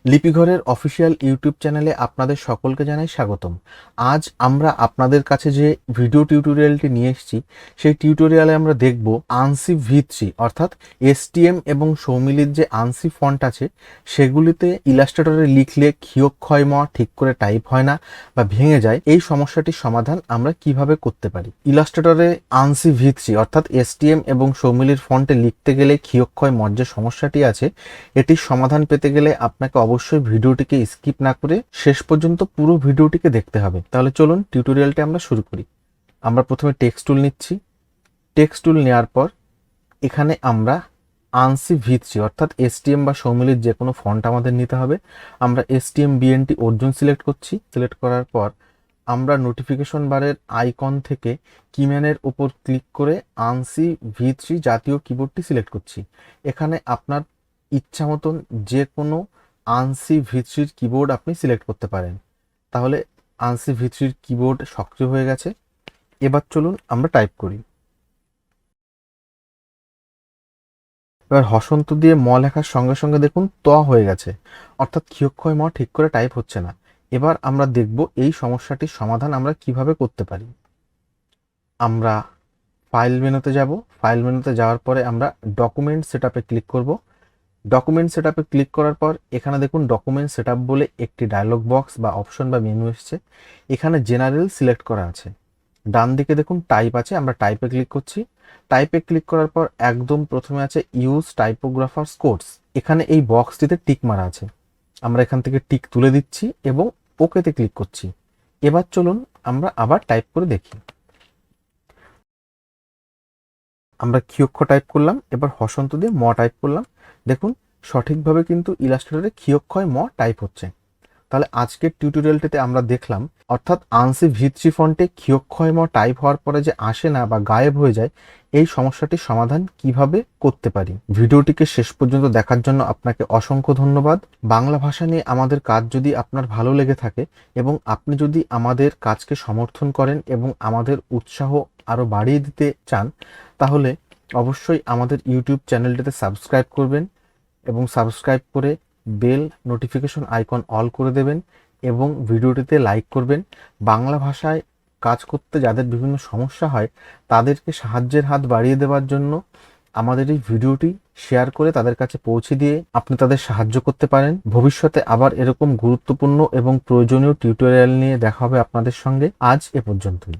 লিপিঘরের official YouTube চ্যানেলে আপনাদের সকলকে জানাই স্বাগতম। আজ আমরা আপনাদের কাছে যে ভিডিও টিউটোরিয়ালটি নিয়ে এসেছি সেই টিউটোরিয়ালে আমরা দেখব আনসি V3 অর্থাৎ এসটিএম এবং সৌমিলির যে আনসি ফন্ট আছে সেগুলিতে ইলাস্ট্রেটরে লিখলে ক্ষয় ম ঠিক করে টাইপ হয় না বা ভেঙে যায়। এই সমস্যাটির সমাধান আমরা কিভাবে করতে পারি। ইলাস্ট্রেটরে আনসি V3 অর্থাৎ এসটিএম এবং সৌমিলির ফন্টে লিখতে গেলে ক্ষয় মর যে সমস্যাটি আছে এটির সমাধান পেতে গেলে আপনাকে অবশ্যই ভিডিওটিকে স্কিপ না করে শেষ পর্যন্ত পুরো ভিডিওটিকে দেখতে হবে। তাহলে চলুন টিউটোরিয়ালটি আমরা শুরু করি। আমরা প্রথমে টেক্সট টুল নিচ্ছি। টেক্সট টুল নেওয়ার পর এখানে আমরা আনসি V3 অর্থাৎ এসটিএম বা সৌমিলির যে কোনো ফন্ট আমাদের নিতে হবে। আমরা এসটিএম বিএনটি অর্জুন সিলেক্ট করছি। সিলেক্ট করার পর আমরা নোটিফিকেশন বারের আইকন থেকে কিম্যানের উপর ক্লিক করে আনসি V3 জাতীয় কিবোর্ডটি সিলেক্ট করছি। এখানে আপনার ইচ্ছা মতন যে কোনো আনসি V3 কিবোর্ড আপনি সিলেক্ট করতে পারেন। তাহলে আনসি V3 কিবোর্ড সক্রিয় হয়ে গেছে। এবার চলুন আমরা টাইপ করি। এবার হসন্ত দিয়ে ম লেখার সঙ্গে সঙ্গে দেখুন ত হয়ে গেছে, অর্থাৎ ক্ষয় ম ঠিক করে টাইপ হচ্ছে না। এবার আমরা দেখব এই সমস্যাটির সমাধান আমরা কিভাবে করতে পারি। আমরা ফাইল মেনুতে যাব। ফাইল মেনুতে যাওয়ার পরে আমরা ডকুমেন্ট সেটআপে ক্লিক করব। ডকুমেন্ট সেটআপে ক্লিক করার পর এখানে দেখুন ডকুমেন্ট সেটআপ বলে একটি ডায়লগ বক্স বা অপশন বা মেনু এসছে। এখানে জেনারেল সিলেক্ট করা আছে। ডান দিকে দেখুন টাইপ আছে, আমরা টাইপে ক্লিক করছি। টাইপে ক্লিক করার পর একদম প্রথমে আছে ইউজ টাইপোগ্রাফার্স কোডস। এখানে এই বক্সটিতে টিক মারা আছে, আমরা এখান থেকে টিক তুলে দিচ্ছি এবং ওকেতে ক্লিক করছি। এবার চলুন আমরা আবার টাইপ করে দেখি। আমরা ক্ষয়ক্ষ টাইপ করলাম, এবার হসন্ত দিয়ে ম টাইপ করলাম। দেখুন সঠিকভাবে কিন্তু ইলাস্ট্রেটরে ক্ষয় ম টাইপ হচ্ছে। তাহলে আজকের টিউটোরিয়ালটিতে আমরা দেখলাম অর্থাৎ আনসি V3 ফন্টে ক্ষয় ম টাইপ হওয়ার পরে যে আসে না বা গায়েব হয়ে যায় এই সমস্যাটির সমাধান কিভাবে করতে পারি। ভিডিওটিকে শেষ পর্যন্ত দেখার জন্য আপনাকে অসংখ্য ধন্যবাদ। বাংলা ভাষা নিয়ে আমাদের কাজ যদি আপনার ভালো লেগে থাকে এবং আপনি যদি আমাদের কাজকে সমর্থন করেন এবং আমাদের উৎসাহ আরও বাড়িয়ে দিতে চান তাহলে অবশ্যই আমাদের ইউটিউব চ্যানেলটিতে সাবস্ক্রাইব করবেন এবং সাবস্ক্রাইব করে বেল নোটিফিকেশন আইকন অল করে দেবেন এবং ভিডিওটিতে লাইক করবেন। বাংলা ভাষায় কাজ করতে যাদের বিভিন্ন সমস্যা হয় তাদেরকে সাহায্যের হাত বাড়িয়ে দেওয়ার জন্য আমাদের এই ভিডিওটি শেয়ার করে তাদের কাছে পৌঁছে দিয়ে আপনি তাদের সাহায্য করতে পারেন। ভবিষ্যতে আবার এরকম গুরুত্বপূর্ণ এবং প্রয়োজনীয় টিউটোরিয়াল নিয়ে দেখা হবে আপনাদের সঙ্গে। আজ এ পর্যন্তই।